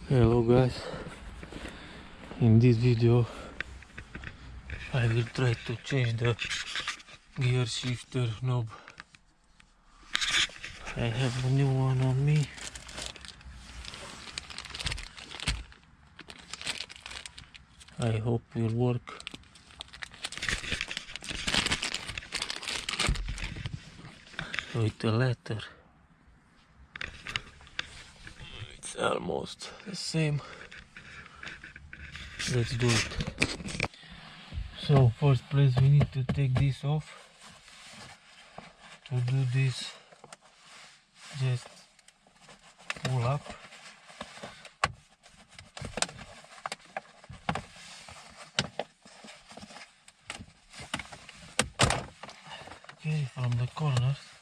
Hello guys, in this video I will try to change the gear shifter knob. I have a new one on me. I hope it will work. With the letter it's almost the same. Let's do it. So first place we need to take this off. To do this, just pull up. Okay, from the corners.